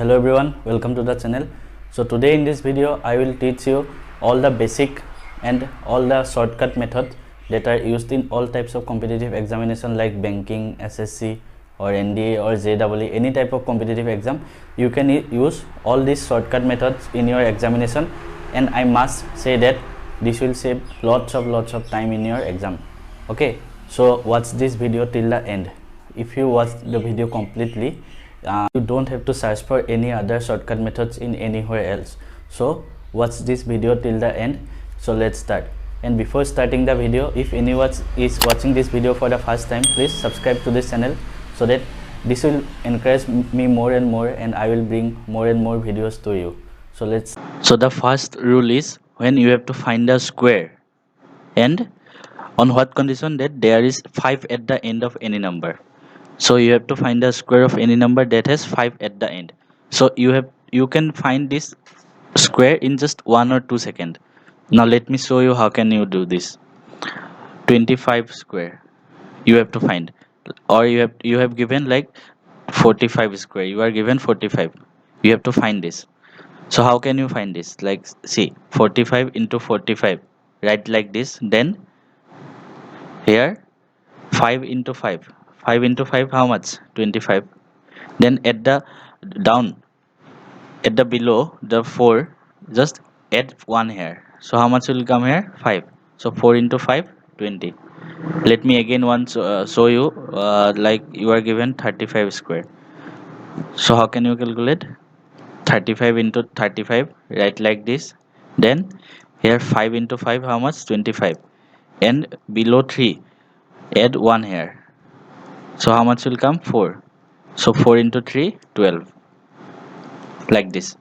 Hello everyone, welcome to the channel. So today in this video I will teach you all the basic and all the shortcut methods that are used in all types of competitive examination like banking, SSC or NDA or JEE, any type of competitive exam. You can use all these shortcut methods in your examination, and I must say that this will save lots of time in your exam. Okay, so watch this video till the end. If you watch the video completely, you don't have to search for any other shortcut methods in anywhere else. So watch this video till the end. So let's start. And before starting the video, if anyone is watching this video for the first time, please subscribe to this channel so that this will encourage me more and more, and I will bring more and more videos to you. So the first rule is, when you have to find a square, and on what condition, that there is 5 at the end of any number. So you have to find the square of any number that has 5 at the end. So you can find this square in just 1 or 2 seconds. Now let me show you how can you do this. 25 square you have to find, or you have given like 45 square, you are given 45, you have to find this. So how can you find this? Like, see, 45 into 45, write like this. Then here 5 into 5, 5 into 5, how much? 25. Then at the down, at the below the 4, just add 1 here. So how much will come here? 5. So 4 into 5, 20. Let me again once show you, like you are given 35 square. So how can you calculate? 35 into 35, write like this. Then here 5 into 5, how much? 25. And below 3, add 1 here. So how much will come? 4. So 4 into 3, 12. Like this.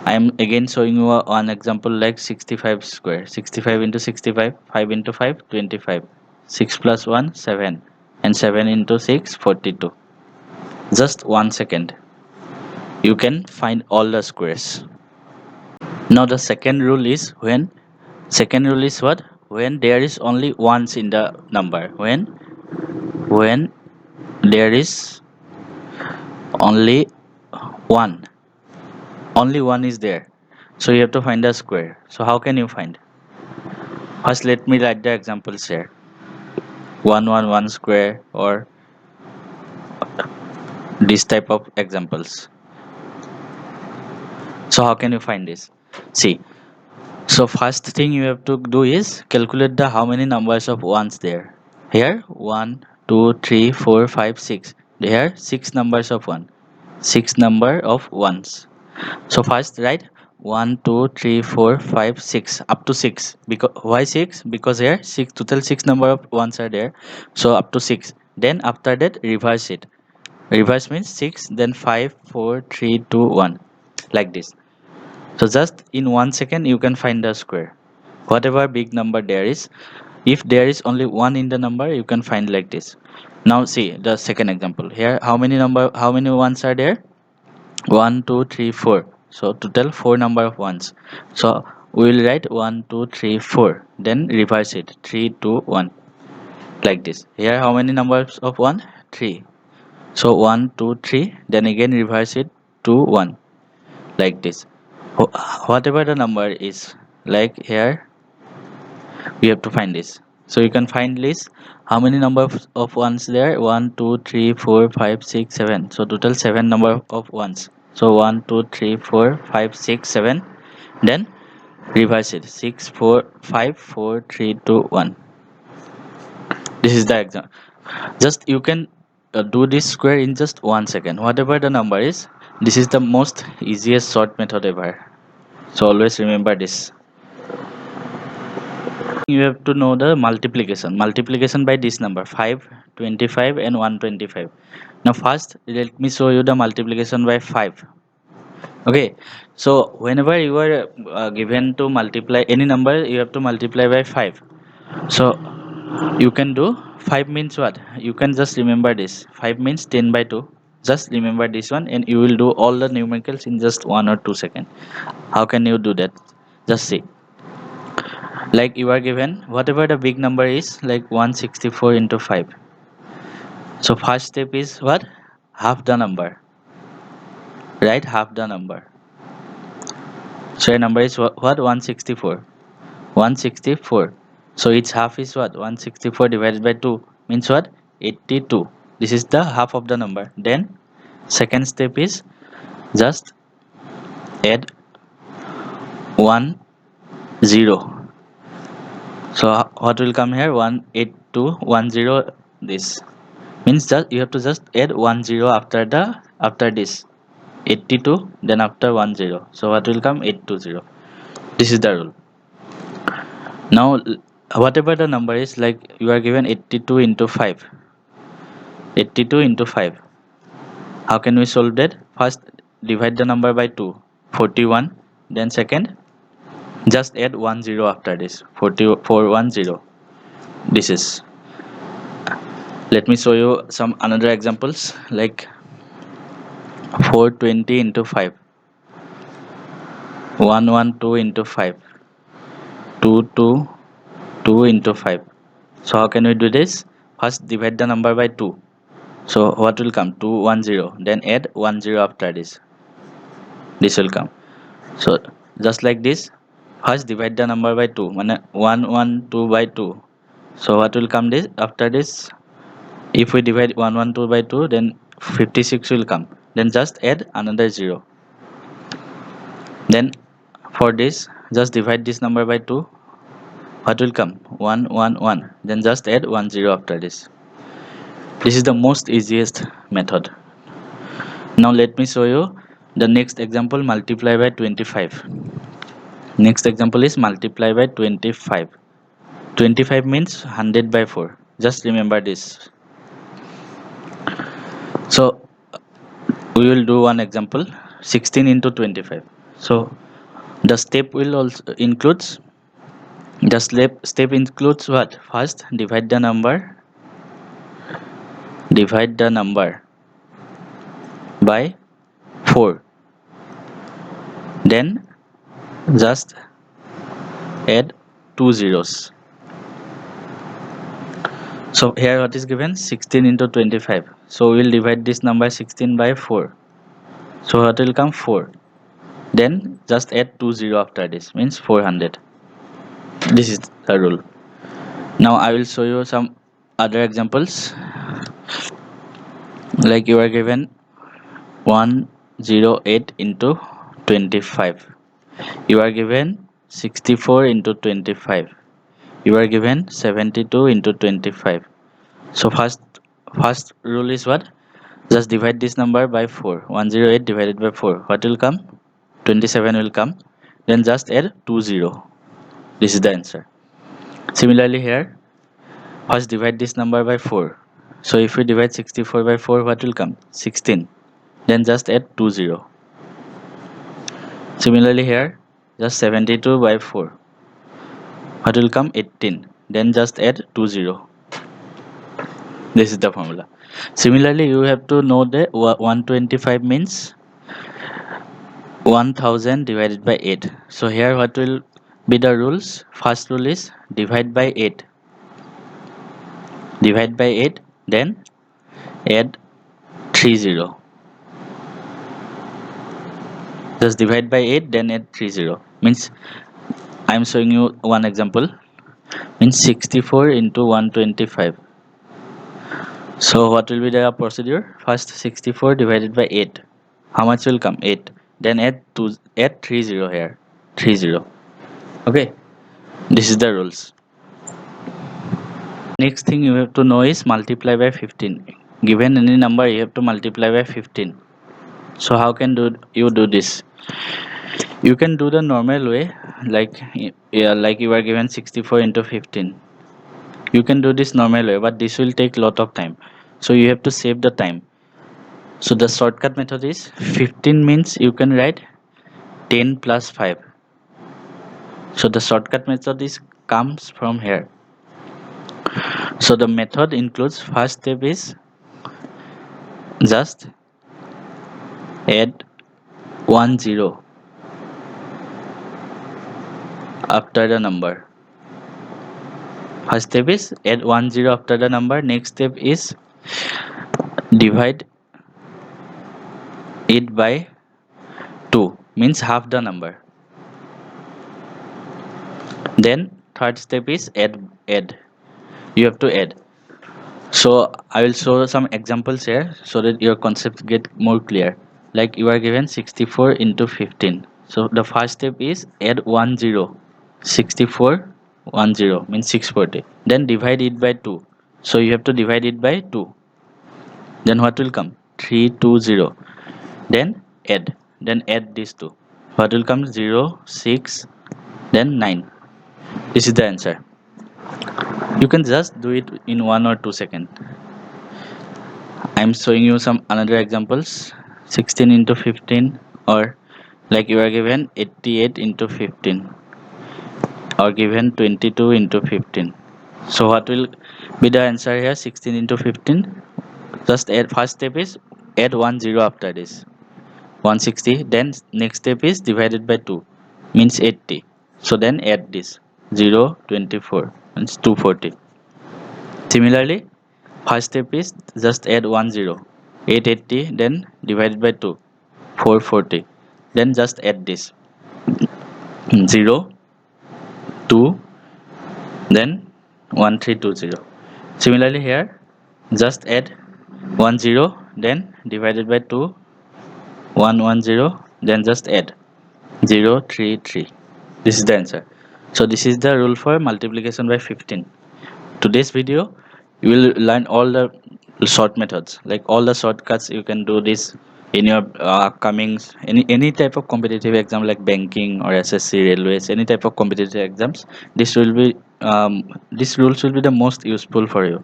I am again showing you one example like 65 square. 65 into 65, 5 into 5, 25. 6 plus 1, 7. And 7 into 6, 42. Just 1 second. You can find all the squares. Now the second rule is, second rule is what? When there is only ones in the number. When there is only one. Only one is there. So you have to find a square. So how can you find? First, let me write the examples here. 1 square, or this type of examples. So how can you find this? See, so first thing you have to do is calculate the how many numbers of ones there. Here 1, 2, 3, 4, 5, 6. Here 6 numbers of 1. 6 number of ones. So first write 1, 2, 3, 4, 5, 6, up to 6. Because why 6? Because here 6, total 6 number of ones are there. So up to 6. Then after that reverse it. Reverse means 6, then 5, 4, 3, 2, 1. Like this. So just in 1 second you can find the square. Whatever big number there is, if there is only 1 in the number, you can find like this. Now see the second example. Here how many ones are there? 1, 2, 3, 4. So total 4 number of ones. So we will write 1, 2, 3, 4. Then reverse it. 3, 2, 1. Like this. Here how many numbers of 1? 3. So 1, 2, 3. Then again reverse it. 2, 1. Like this. Whatever the number is, like here we have to find this. So you can find list how many number of ones there. 1, 2, 3, 4, 5, 6, 7. So total 7 number of ones. So 1, 2, 3, 4, 5, 6, 7. Then reverse it. 6, 4, 5, 4, 3, 2, 1. This is the example. Just you can do this square in just 1 second. Whatever the number is, this is the most easiest short method ever. So always remember this. You have to know the multiplication by this number 5, 25 and 125. Now first let me show you the multiplication by 5. Okay, so whenever you are given to multiply any number, you have to multiply by 5. So you can do 5 means what? You can just remember this. 5 means 10 by 2. Just remember this one, and you will do all the numericals in just 1 or 2 seconds. How can you do that? Just see. Like you are given whatever the big number is, like 164 into 5. So first step is what? Half the number. write half the number. So your number is what? 164. 164. So its half is what? 164 divided by 2 means what? 82. This is the half of the number. Then second step is just add 1 0. So what will come here? 18210. This means that you have to just add 10 after this 82, then after 10. So what will come? 820. This is the rule. Now whatever the number is, like you are given 82 into 5. 82 into 5. How can we solve that? First divide the number by 2. 41. Then second just add 10 after this. 4410. This is. Let me show you some another examples, like 420 into 5. 112 into 5. 222 into 5. So how can we do this? First divide the number by 2. So what will come? 210. Then add 10 after this. This will come. So just like this, first divide the number by 2. 112 by 2. So what will come this after this? If we divide 112 by 2, then 56 will come. Then just add another 0. Then for this, just divide this number by 2. What will come? 111. Then just add 10 after this. This is the most easiest method. Now let me show you the next example, multiply by 25. Next example is multiply by 25. 25 means 100 by 4. Just remember this. So we will do one example, 16 into 25. So the step will also includes, the step includes what? First divide the number by 4. Then just add 2 zeros. So here what is given? 16 into 25. So we will divide this number 16 by 4. So what will come? 4. Then just add 20 after this, means 400. This is the rule. Now I will show you some other examples. Like you are given 108 into 25. You are given 64 into 25. You are given 72 into 25. So first rule is what? Just divide this number by 4. 108 divided by 4. What will come? 27 will come. Then just add 20. This is the answer. Similarly here, first divide this number by 4. So if we divide 64 by 4, what will come? 16. Then just add 20. Similarly here, just 72 by 4. What will come? 18. Then just add 20. This is the formula. Similarly, you have to know that 125 means 1000 divided by 8. So here what will be the rules? First rule is divide by 8. Divide by 8, then add 30. Just divide by 8, then add 30. Means I am showing you one example. Means 64 into 125. So what will be the procedure? First 64 divided by 8. How much will come? 8. Then add 30 here. 30. Okay. This is the rules. Next thing you have to know is multiply by 15. Given any number, you have to multiply by 15. So how can you do this? You can do the normal way, like like you are given 64 into 15. You can do this normal way, but this will take lot of time. So you have to save the time. So the shortcut method is 15 means you can write 10 plus 5. So the shortcut method is comes from here. So the method includes, first step is just add 10 after the number. First step is add 10 after the number. Next step is divide it by means half the number. Then third step is add. You have to add. So I will show some examples here so that your concepts get more clear. Like you are given 64 into 15. So the first step is add 10. 64 10 means 640. Then divide it by 2. So you have to divide it by 2. Then what will come? 320. Then add. Then add these two. What will come? 0, 6, then 9. This is the answer. You can just do it in 1 or 2 seconds. I am showing you some another examples. 16 into 15, or like you are given 88 into 15, or given 22 into 15. So what will be the answer here? 16 into 15. Just add, first step is add 10 after this, 160. Then next step is divided by 2, means 80. So then add this 0, 24 means 240. Similarly, first step is just add 10, 880, then divided by 2, 440. Then just add this 0, 2, then 1320. Similarly here, just add 10, then divided by 2, 110, then just add 0, 3, 3. This is the answer. So this is the rule for multiplication by 15. Today's video you will learn all the short methods, like all the shortcuts. You can do this in your upcoming any type of competitive exam like banking or SSC, railways, any type of competitive exams. This will be these rules will be the most useful for you.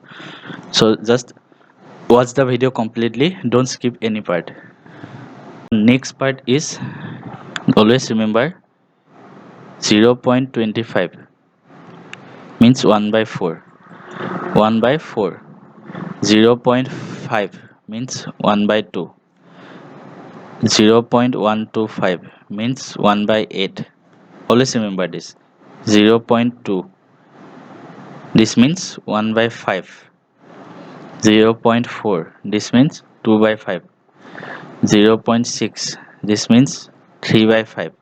So just watch the video completely, don't skip any part. Next part is, always remember, 0.25 means 1 by 4. 1 by 4. 0.5 means 1 by 2. 0.125 means 1 by 8. Always remember this. 0.2, this means 1 by 5. 0.4, this means 2 by 5. 0.6, this means 3 by 5.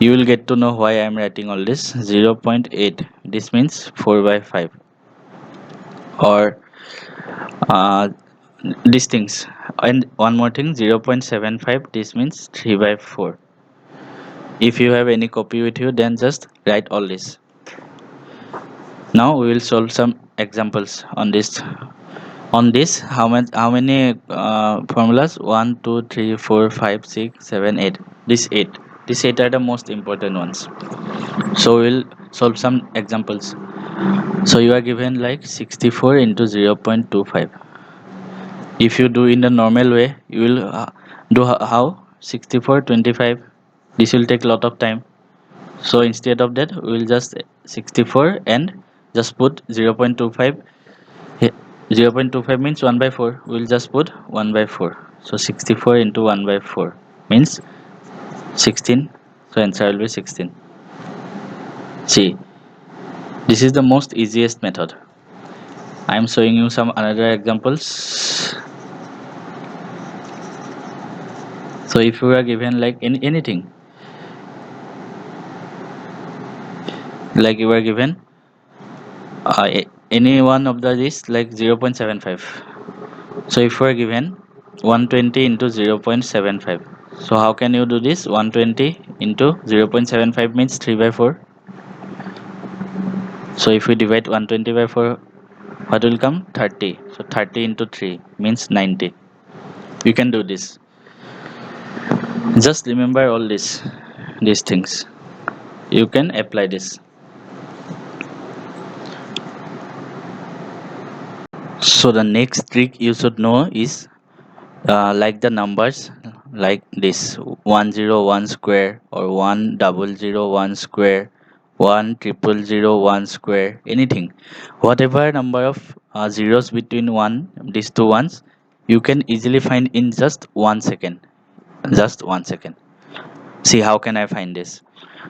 You will get to know why I am writing all this. 0.8, this means 4 by 5. Or uh, these things. And one more thing, 0.75, this means 3 by 4. If you have any copy with you, then just write all this. Now we will solve some examples on this. On this, how many formulas? 1, 2, 3, 4, 5, 6, 7, 8. This 8. These 8 are the most important ones. So we'll solve some examples. So you are given like 64 into 0.25. If you do in the normal way, you will do how? 64, 25. This will take a lot of time. So instead of that, we will just 64 and just put 0.25. 0.25 means 1 by 4. We will just put 1 by 4. So 64 into 1 by 4 means 16. So answer will be 16. See, this is the most easiest method. I am showing you some another examples. So if you are given like anything, like you are given any one of the list like 0.75. So if you are given 120 into 0.75, so how can you do this? 120 into 0.75 means 3 by 4. So if we divide 120 by 4, what will come? 30. So 30 into 3 means 90. You can do this. Just remember all these things. You can apply this. So the next trick you should know is like the numbers like this: 101 square, or 1001 square, 1000 square, anything, whatever number of zeros between these two ones, you can easily find in just 1 second. Just 1 second. See, how can I find this?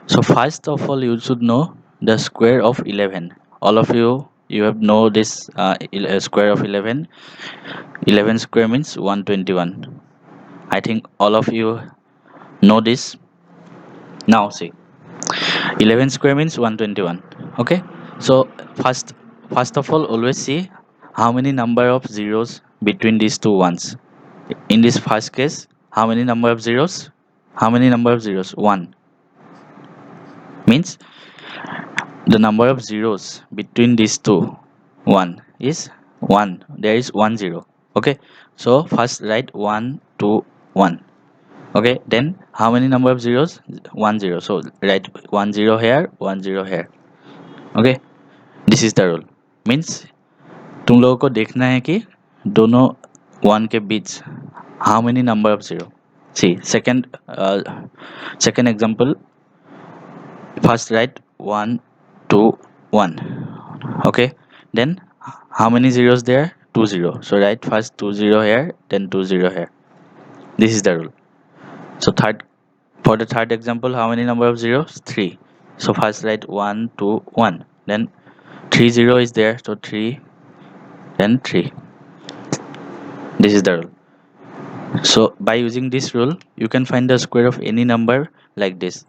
So first of all, you should know the square of 11. All of you have know this square of 11. 11 square means 121. I think all of you Know this. Now see, 11 square means 121. Okay, so first of all, always see how many number of zeros between these two ones. In this first case, how many number of zeros? How many number of zeros? 1. Means the number of zeros between these two 1 is 1. There is 1 0. Okay, so first write 1 2 1. Okay, then how many number of zeros? 1 0. So write 1 0 here, 1 0 here. Okay, this is the rule. Means तुम लोगों को देखना है कि दोनों 1 के बीच how many number of zero. See, second example. First write 1 2 1. Okay, then how many zeros there? 2 0. So write first 2 0 here, then 2 0 here. This is the rule. So for the third example, how many number of zeros? 3. So first write 1 2 1. Then 3 0 is there, so 3, then 3. This is the rule. So by using this rule, you can find the square of any number like this.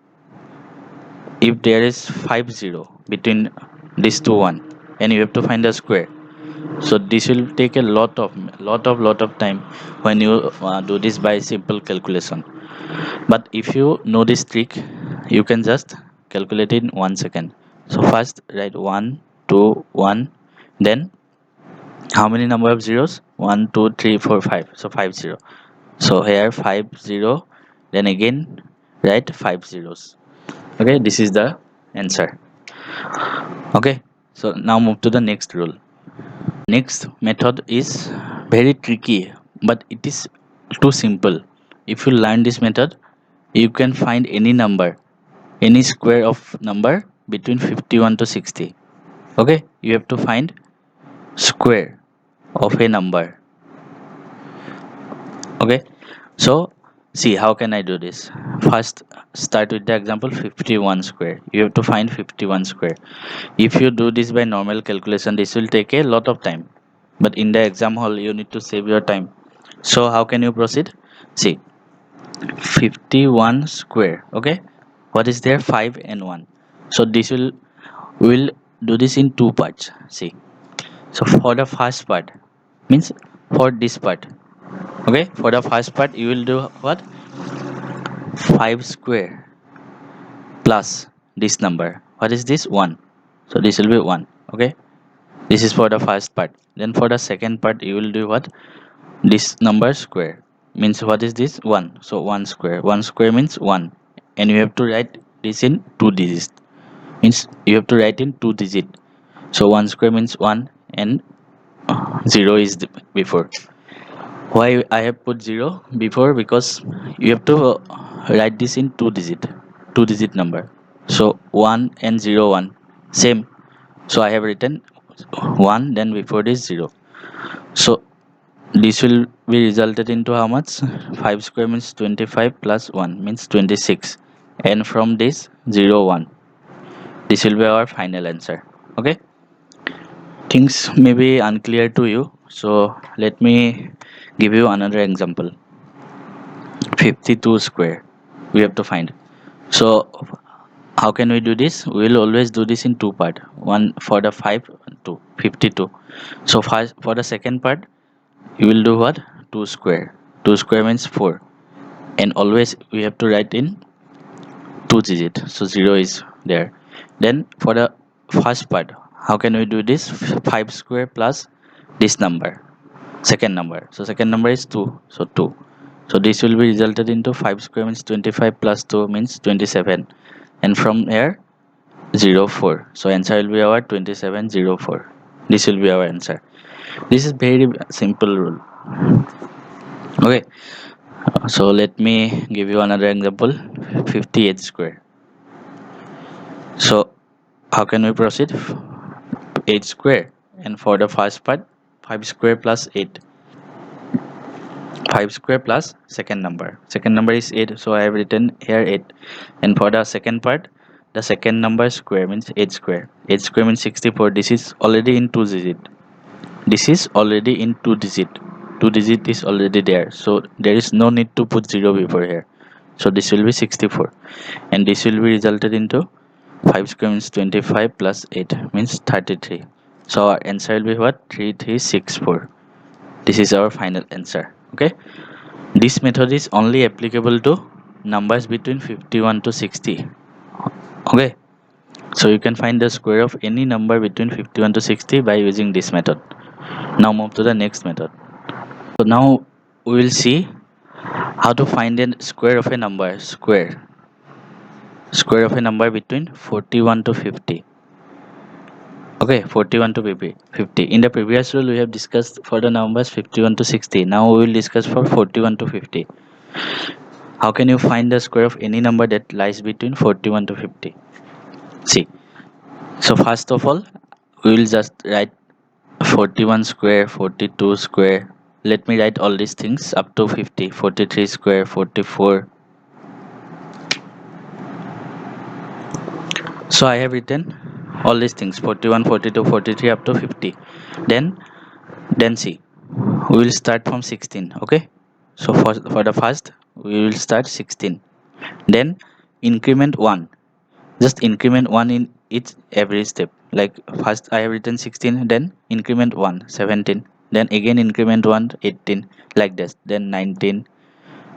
If there is 5 0 between these two one, and you have to find the square, so this will take a lot of time when you do this by simple calculation. But if you know this trick, you can just calculate in 1 second. So first write 1 2 1. Then how many number of zeros? 1 2 3 4 5. So 5 0. So here 5 0. Then again write 5 zeros. Okay, this is the answer. Okay, so now move to the next rule. Next method is very tricky, but it is too simple. If you learn this method, you can find any number, any square of number between 51 to 60. Okay, you have to find square of a number. Okay, so see, how can I do this? First, start with the example 51 square. You have to find 51 square. If you do this by normal calculation, this will take a lot of time. But in the exam hall, you need to save your time. So how can you proceed? See, 51 square. Okay, what is there? 5 and 1. So this will do this in two parts. See, so for the first part, means for this part. Okay, for the first part, you will do what? 5 square plus this number. What is this? 1. So this will be 1. Okay, this is for the first part. Then for the second part, you will do what? This number square. Means what is this? 1. So 1 square. 1 square means 1. And you have to write this in 2 digits. Means you have to write in 2 digit. So 1 square means 1 and 0 is before. Why I have put 0 before? Because you have to write this in 2 digit number. So 1 and 0 1 same. So I have written 1, then before this 0. So this will be resulted into how much? 5 square means 25 plus 1 means 26. And from this 0 1. This will be our final answer. Okay. Things may be unclear to you. So let me give you another example. 52 square. We have to find. So how can we do this? We will always do this in two part. One for the 5 to 52. So first, for the second part, you will do what? 2 square. 2 square means 4. And always we have to write in 2 digit. So 0 is there. Then for the first part, how can we do this? 5 square plus this number. Second number. So second number is 2. So 2. So this will be resulted into 5 square means 25 plus 2 means 27. And from here 0 4. So answer will be our 2704. This will be our answer. This is very simple rule. Okay, so let me give you another example. 58 square. So how can we proceed? 8 square, and for the first part 5 square plus 8. 5 square plus second number is 8, so I have written here 8. And for the second part, the second number square means 8 square. 8 square means 64. This is already in 2 digit. This is already in 2 digit. 2 digit is already there, so there is no need to put 0 before here. So this will be 64, and this will be resulted into 5 square means 25 plus 8 means 33. So our answer will be what? 3364. This is our final answer. Okay, this method is only applicable to numbers between 51 to 60. Okay, so you can find the square of any number between 51 to 60 by using this method. Now move to the next method. So now we will see how to find a square of a number. Square of a number between 41 to 50. Okay, 41 to 50. In the previous rule, we have discussed for the numbers 51 to 60. Now we will discuss for 41 to 50. How can you find the square of any number that lies between 41 to 50? See, so first of all, we will just write 41 square, 42 square. Let me write all these things up to 50. 43 square, 44. So I have written all these things 41, 42, 43 up to 50. Then see, we will start from 16. Okay, so for the first we will start 16, then increment 1, just increment 1 in each every step. Like first I have written 16, then increment 1 17, then again increment 1 18, like this, then 19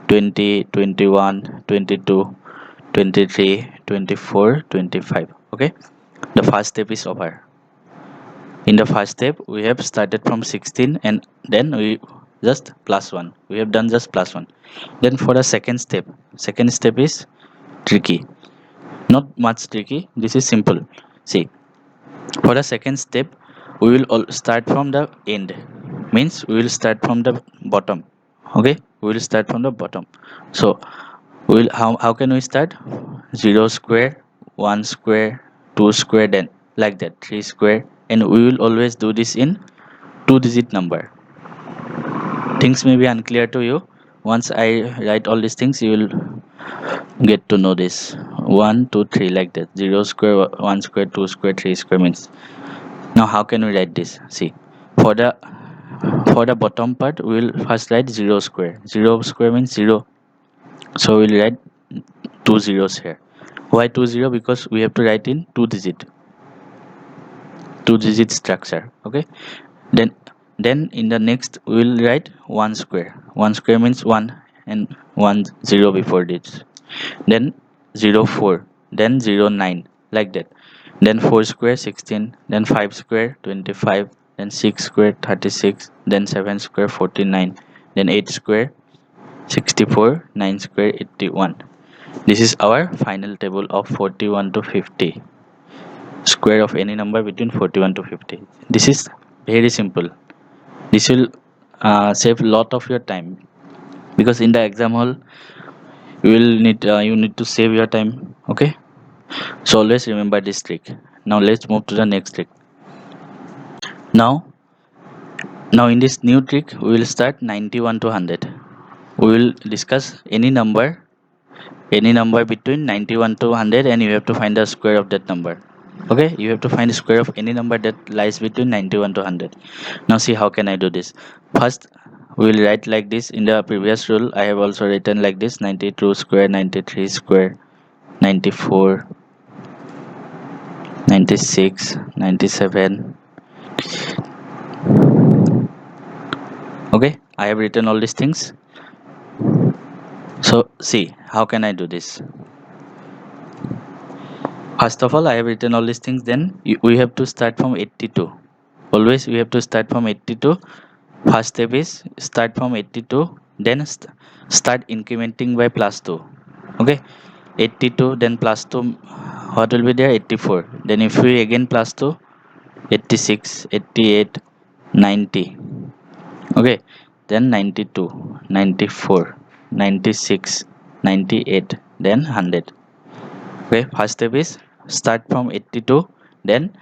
20 21 22 23 24 25. Okay, the first step is over. In the first step we have started from 16, and then we just plus 1, we have done just plus 1. Then for the second step is tricky, not much tricky, this is simple. See, for the second step we will all start from the end, means we will start from the bottom. Okay, we will start from the bottom. So we will, how can we start? 0 square, 1 square, 2 square, then like that 3 square, and we will always do this in 2-digit number. Things may be unclear to you. Once I write all these things, you will get to know this. 1 2 3, like that. 0 square, 1 square, 2 square, 3 square means. Now how can we write this? See, for the for the bottom part we will first write 0 square. 0 square means 0, so we'll write 2 zeros here. Why 2 0? Because we have to write in 2-digit structure. Okay, then in the next we will write 1 square. 1 square means 1, and 1 0 before this. Then 0 4, then 0 9, like that. Then 4 square 16, then 5 square 25, then 6 square 36, then 7 square 49, then 8 square 64, 9 square 81. This is our final table of 41 to 50. Square of any number between 41 to 50. This is very simple. This will save a lot of your time, because in the exam hall you need to save your time. Okay, so always remember this trick. Now let's move to the next trick. Now in this new trick we will start 91 to 100. We will discuss any number between 91 to 100, and you have to find the square of that number. Okay, you have to find the square of any number that lies between 91 to 100. Now see, how can I do this? First we will write like this. In the previous rule I have also written like this: 92 square, 93 square, 94, 96, 97. Okay, I have written all these things. So see, how can I do this? First of all, I have written all these things. Then we have to start from 82. Always we have to start from 82. First step is start from 82. Then start incrementing by plus 2. Okay, 82. Then plus 2. What will be there? 84. Then if we again plus 2, 86, 88, 90. Okay, then 92, 94, 96, 98. Then 100. Okay, first step is start from 82, then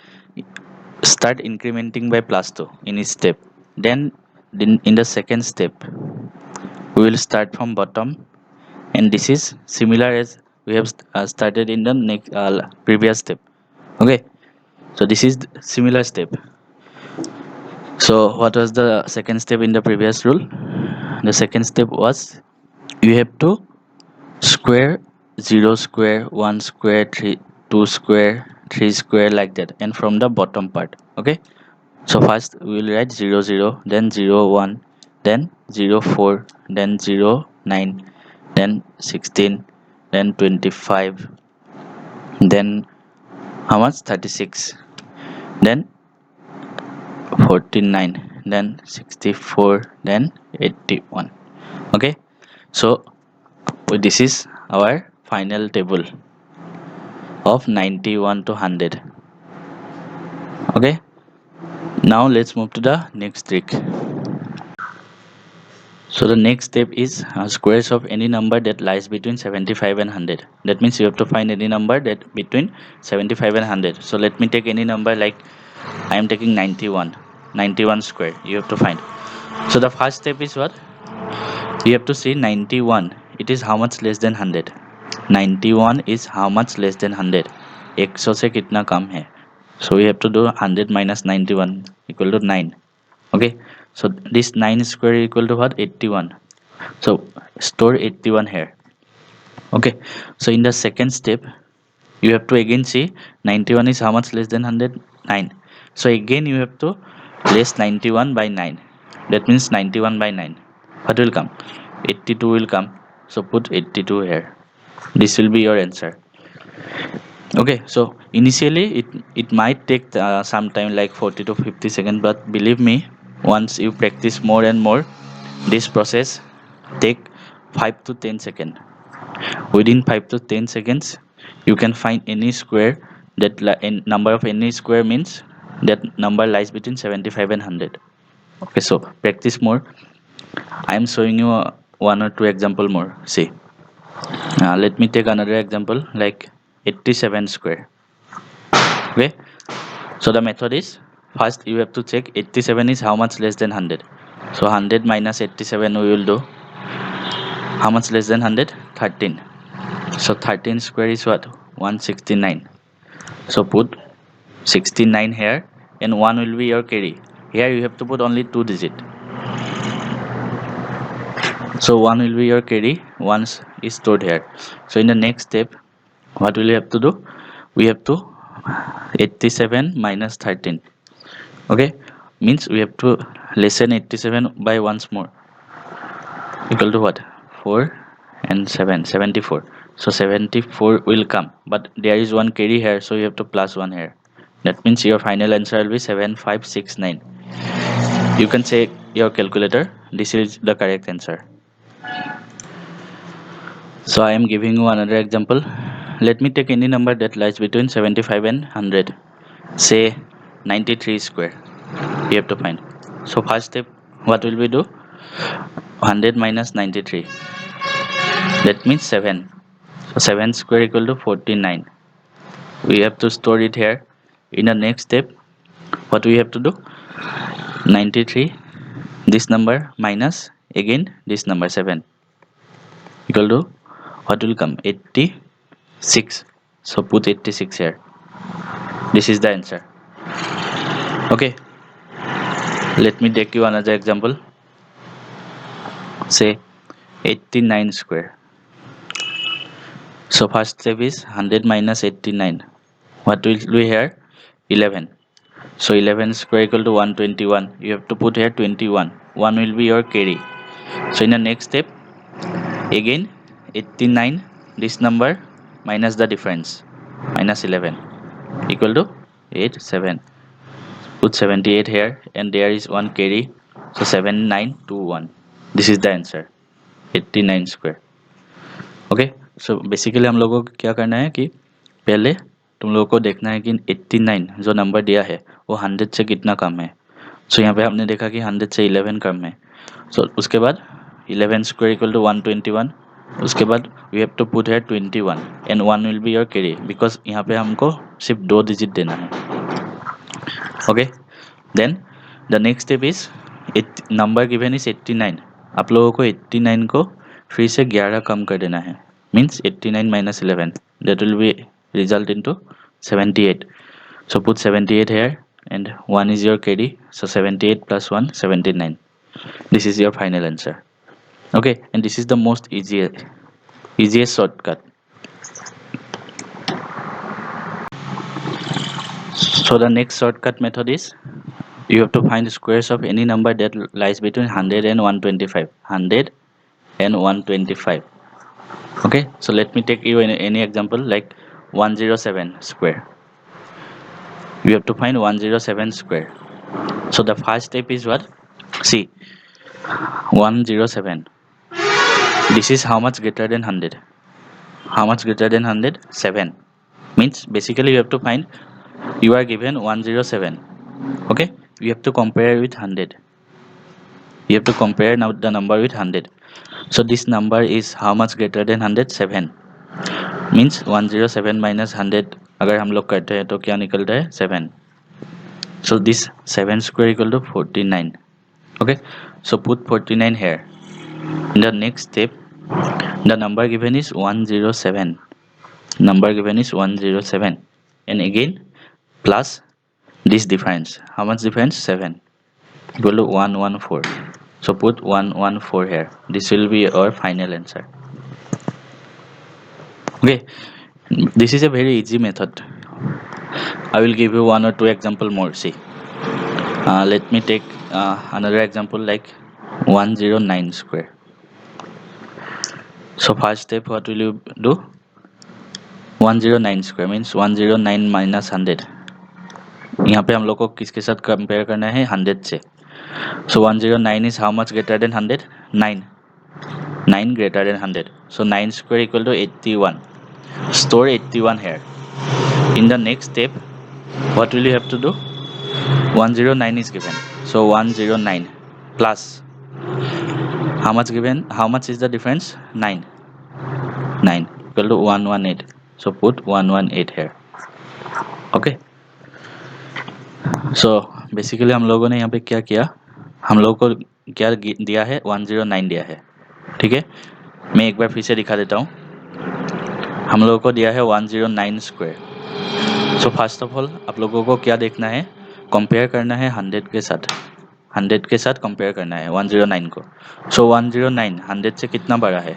start incrementing by plus 2 in each step. Then in the second step we will start from bottom, and this is similar as we have started in the next previous step. Okay, so this is similar step. So what was the second step in the previous rule? The second step was you have to square, 0 square, 1 square, 3, 2 square, 3 square, like that, and from the bottom part. Okay, so first we will write 0 0, then 0 1, then 0 4, then 0 9, then 16, then 25, then how much, 36, then 49, then 64, then 81. Okay, so this is our final table of 91 to 100. Okay, now let's move to the next trick. So the next step is squares of any number that lies between 75 and 100. That means you have to find any number that between 75 and 100. So let me take any number, like I am taking 91. 91 square you have to find. So the first step is what? You have to see 91. It is how much less than 100? 91 is how much less than 100? 100 से कितना कम है? So we have to do 100 minus 91 equal to 9. Okay, so this 9 square equal to what? 81. So store 81 here. Okay, so in the second step you have to again see 91 is how much less than 100? 9. So again you have to less 91 by 9. That means 91 by 9. What will come? 82 will come. So put 82 here. This will be your answer. Okay, so initially it might take some time, like 40 to 50 seconds, but believe me, once you practice more and more, this process take 5 to 10 seconds. Within 5 to 10 seconds you can find any square that number of any square means that number lies between 75 and 100. Okay, so practice more. I am showing you one or two example more. See, let me take another example, like 87 square. Okay, so the method is, first you have to check 87 is how much less than 100. So 100 minus 87 we will do. How much less than 100? 13. So 13 square is what? 169. So put 69 here, and 1 will be your carry. Here you have to put only 2 digit. So 1 will be your carry once is stored here. So in the next step, what will you have to do? We have to 87 minus 13. Okay, means we have to lessen 87 by once more, equal to what? 4 and 7, 74. So 74 will come, but there is one carry here, so you have to plus 1 here. That means your final answer will be 7569. You can check your calculator. This is the correct answer. So I am giving you another example. Let me take any number that lies between 75 and 100. Say 93 square. You have to find. So first step, what will we do? 100 minus 93. That means 7. So 7 square equal to 49. We have to store it here. In the next step, what we have to do? 93, this number minus again this number 7, equal to what will come? 86. So put 86 here. This is the answer. Okay, let me take you another example. Say 89 square. So first step is 100 minus 89. What will we here? 11. So 11 square equal to 121. You have to put here 21. 1 will be your carry. So in the next step, again 89, this number minus the difference, minus 11, equal to 87. Put 78 here, and there is one carry. So 7921. This is the answer, 89 square. Okay, so basically हम लोगों को क्या करना है कि पहले तुम लोगों को देखना है कि 89 जो नंबर दिया है वो 100 से कितना कम है. सो यहाँ पे हमने देखा कि 100 से 11 कम है. सो उसके बाद 11 स्क्वायर इक्वल टू 121. उसके बाद वी हैव टू पुट है 21 and 1 will be your carry, because यहाँ पे हमको सिर्फ 2 डिजिट देना है. Okay, then the next step is number given is 89. आप लोगों को 89 को फिर से 11 कम कर देना है. Means 89 minus 11, that will be result into 78. So put 78 here and 1 is your carry. So 78 plus 1, 79. This is your final answer. Okay, and this is the most easier. easiest shortcut. So the next shortcut method is you have to find the squares of any number that lies between 100 and 125. 100 and 125. Okay, so let me take you any example like 107 square. You have to find 107 square. So the first step is what? See, 107. This is how much greater than 100? How much greater than 100? 7. Means basically you have to find, you are given 107. Okay, you have to compare with 100. You have to compare now the number with 100. So this number is how much greater than 100? 7. Means 107 minus 100 अगर हम लोग करते हैं तो क्या निकलता है? 7. So this 7 square equal to 49. Okay, so put 49 here. In the next step, the number given is 107. Number given is 107. And again, plus this difference. How much difference? 7. Equal to 114. So put 114 here. This will be our final answer. Okay, this is a very easy method. I will give you one or two example more. See, let me take another example like 109 square. So first step, what will you do? 109 square means 109 minus 100. यहाँ पे हम लोग को किसके साथ compare करना है? 100 से. So 109 is how much greater than 100? 9. 9 greater than 100. So 9 square equal to 81. Store 81 here. In the next step, what will you have to do? 109 is given. So 109 plus how much given? How much is the difference? 9. 9 equal to 118. So put 118 here. Okay. So basically हम लोगों ने यहाँ पे क्या किया? हम लोगों को क्या दिया है? 109 दिया है. ठीक है, मैं एक बार फिर से दिखा देता हूँ. हम लोगों को दिया है 109 square. So first of all आप लोगों को क्या देखना है? कंपेयर करना है 100 के साथ. 100 के साथ कंपेयर करना है 109 को. सो 109 100 से कितना बड़ा है?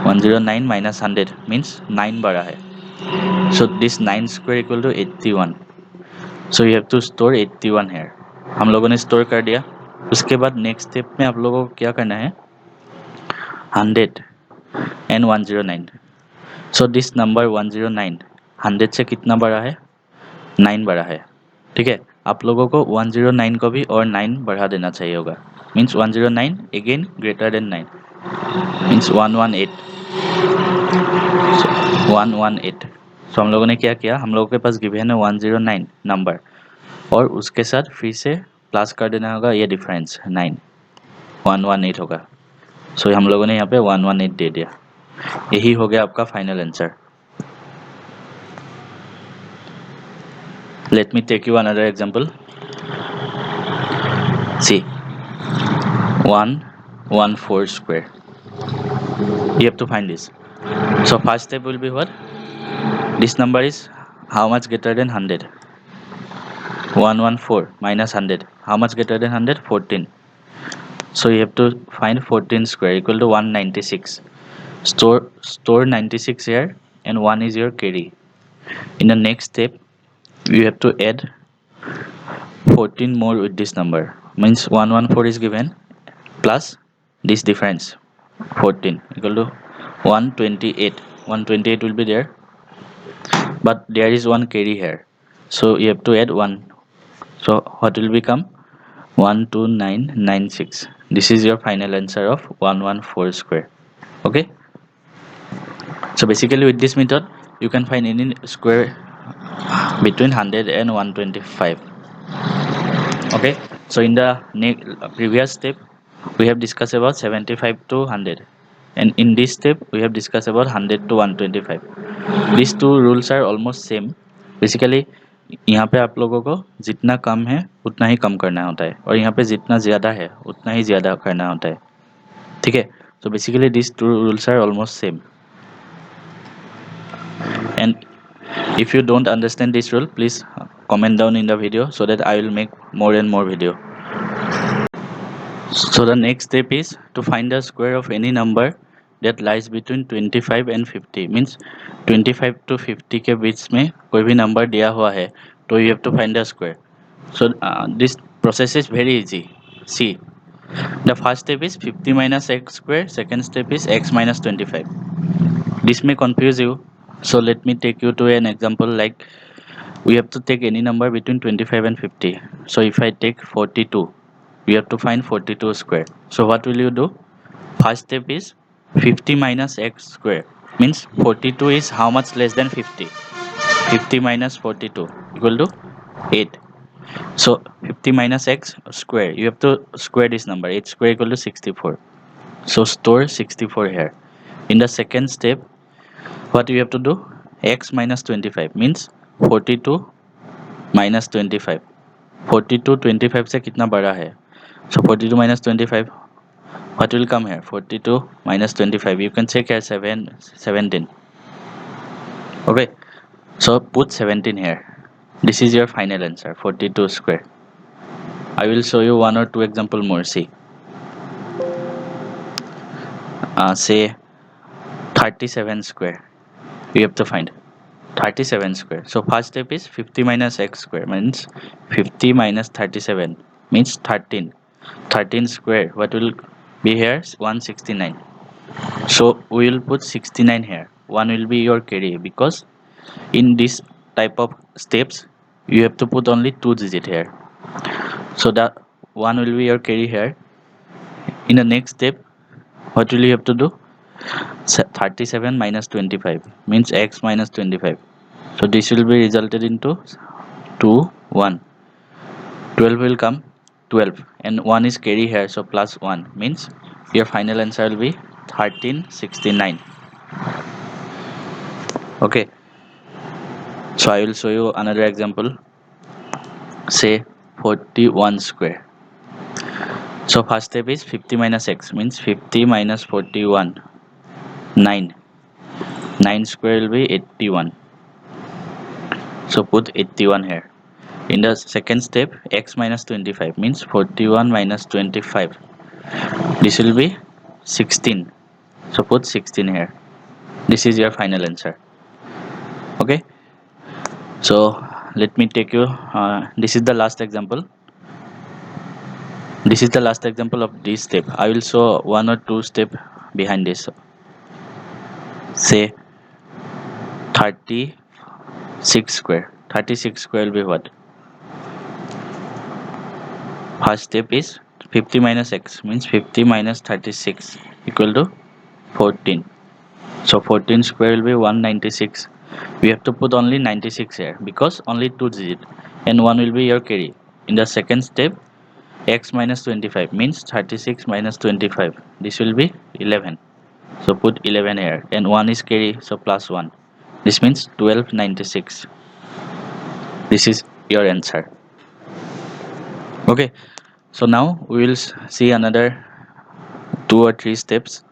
109 माइनस 100 मीन्स 9 बड़ा है. So this 9 square equal to 81. So you have to store 81 here. हम लोगों ने स्टोर कर दिया. उसके बाद नेक्स्ट स्टेप में आप लोगों को क्या करना है? 100 एंड 109. सो दिस नंबर 109 100 से कितना बड़ा है? 9 बड़ा है. ठीक है, आप लोगों को 109 को भी और 9 बढ़ा देना चाहिए होगा. Means 109 again greater than 9 means 118. 118. सो हम लोगों ने क्या किया? हम लोगों के पास गिवन है 109 नंबर और उसके साथ फिर से प्लस कर देना होगा ये डिफरेंस 9. 118 होगा. सो हम लोगों ने यहाँ पे 118 दे दिया. यही हो गया आपका final answer. Let me take you another example. See, 114 square. You have to find this. So first step will be what? This number is how much greater than 100? 114 minus 100. How much greater than 100? 14. So you have to find 14 square equal to 196. Store 96 here and 1 is your carry. In the next step, you have to add 14 more with this number. Means 114 is given plus this difference 14 equal to 128. 128 will be there, but there is one carry here, so you have to add 1. So what will become? 12996. This is your final answer of 114 square. Okay, so basically with this method you can find any square between 100 and 125. Okay, so in the previous step we have discussed about 75 to 100, and in this step we have discussed about 100 to 125. These two rules are almost same. Basically यहाँ पे आप लोगों को जितना कम है उतना ही कम करना होता है और यहाँ पे जितना ज़्यादा है उतना ही ज़्यादा करना होता है. ठीक है, so basically these two rules are almost same. And if you don't understand this rule, please comment down in the video so that I will make more and more video. So the next step is to find the square of any number that lies between 25 and 50 means 25 to 50 के बीच में कोई भी number दिया हुआ है तो you have to find the square. So this process is very easy. See, the first step is 50 minus x square, second step is x minus 25. This may confuse you, so let me take you to an example. Like we have to take any number between 25 and 50. So if I take 42, we have to find 42 square. So what will you do? First step is 50 minus x square means 42 is how much less than 50? 50 minus 42 equal to 8. So 50 minus x square, you have to square this number. 8 square equal to 64. So store 64 here. In the second step, what you have to do? X minus 25 means 42 minus 25. 42 25 से कितना बड़ा है? So 42 minus 25, what will come here? 42 minus 25, you can check here 17. Okay, so put 17 here. This is your final answer, 42 square. I will show you one or two example more. See, say 37 square, you have to find 37 square. So first step is 50 minus x square means 50 minus 37 means 13. 13 square, what will be here? 169. So we will put 69 here. 1 will be your carry because in this type of steps you have to put only 2 digit here. So that 1 will be your carry here. In the next step, what will you have to do? 37 minus 25 means x minus 25. So this will be resulted into 2 1. 12 will come 12 and 1 is carry here, so plus 1 means your final answer will be 1369. Okay, so I will show you another example. Say 41 square. So first step is 50 minus x means 50 minus 41, 9. 9 square will be 81. So put 81 here. In the second step, x minus 25 means 41 minus 25. This will be 16. So put 16 here. This is your final answer. Okay. So let me take you. This is the last example. This is the last example of this step. I will show one or two step behind this. Say 36 square. 36 square will be what? First step is 50 minus x means 50 minus 36 equal to 14. So 14 square will be 196. We have to put only 96 here because only 2 digit and 1 will be your carry. In the second step, x minus 25 means 36 minus 25. This will be 11. So put 11 here and 1 is carry, so plus 1. This means 1296. This is your answer. Okay, so now we will see another 2 or 3 steps.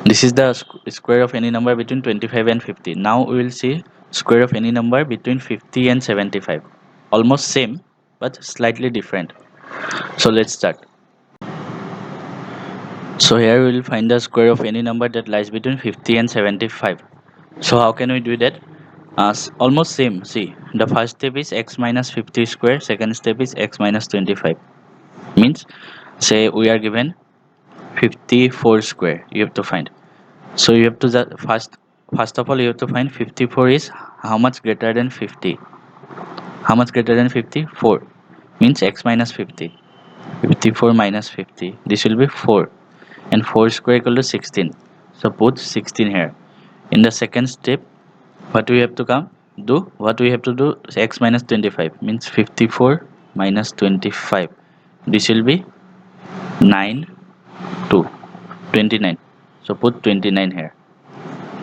This is the square of any number between 25 and 50. Now we will see square of any number between 50 and 75. Almost same but slightly different. So let's start. So here we will find the square of any number that lies between 50 and 75. So how can we do that? Almost same. See, the first step is x minus 50 square, second step is x minus 25. Means, say we are given 54 square, you have to find. So you have to first of all you have to find 54 is how much greater than 50. How much greater than 54 means x minus 50. 54 minus 50, this will be 4 and 4 square equal to 16. So put 16 here. In the second step, what we have to do? What we have to do is x minus 25 means 54 minus 25. This will be 9 to 29. So put 29 here.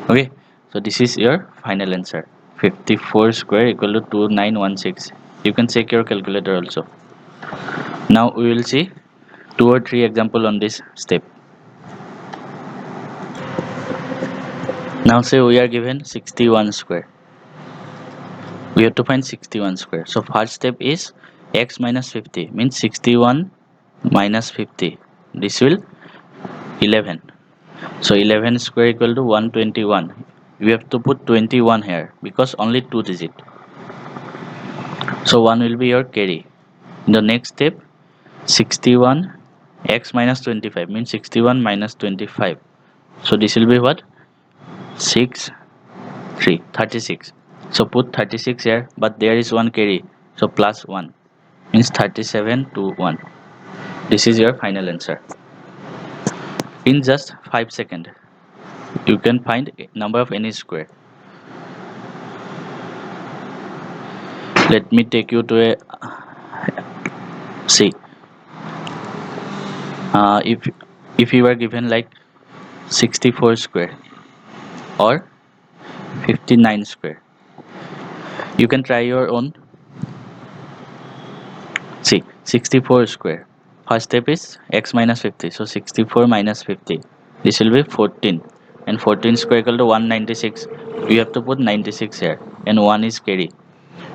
Okay, so this is your final answer. 54 square equal to 2916. You can check your calculator also. Now we will see 2 or 3 example on this step. Now say we are given 61 square. We have to find 61 square. So first step is x minus 50 means 61 minus 50. This will 11. So 11 square equal to 121. We have to put 21 here because only 2 digit. So 1 will be your carry. In the next step, 61 x minus 25 means 61 minus 25. So this will be what? 6 3 36. So put 36 here, but there is one carry, so plus 1 means 37 to 1. This is your final answer. In just 5 seconds you can find number of any square. Let me take you to a see. If you are given like 64 square or 59 square, you can try your own. See, 64 square, first step is x minus 50, so 64 minus 50, this will be 14, and 14 square equal to 196. You have to put 96 here and 1 is carry.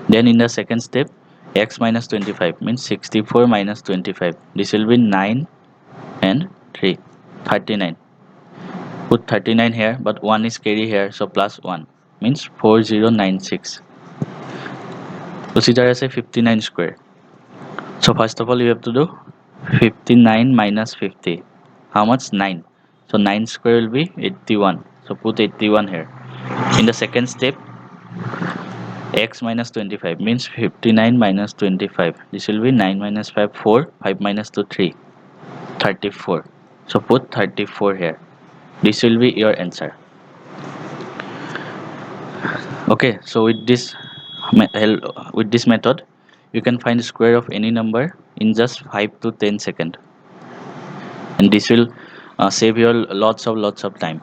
Then in the second step, x minus 25 means 64 minus 25, this will be 9 and 3 39. Put 39 here, but 1 is carry here, so plus 1 means 4096. Consider as a 59 square. So first of all you have to do 59 minus 50. How much? 9. So 9 square will be 81. So put 81 here. In the second step, x minus 25 means 59 minus 25. This will be 9 minus 5, 4. 5 minus 2, 3. 34. So put 34 here. This will be your answer. Okay, so with this method, you can find the square of any number in just 5 to 10 seconds, and this will save you lots of time.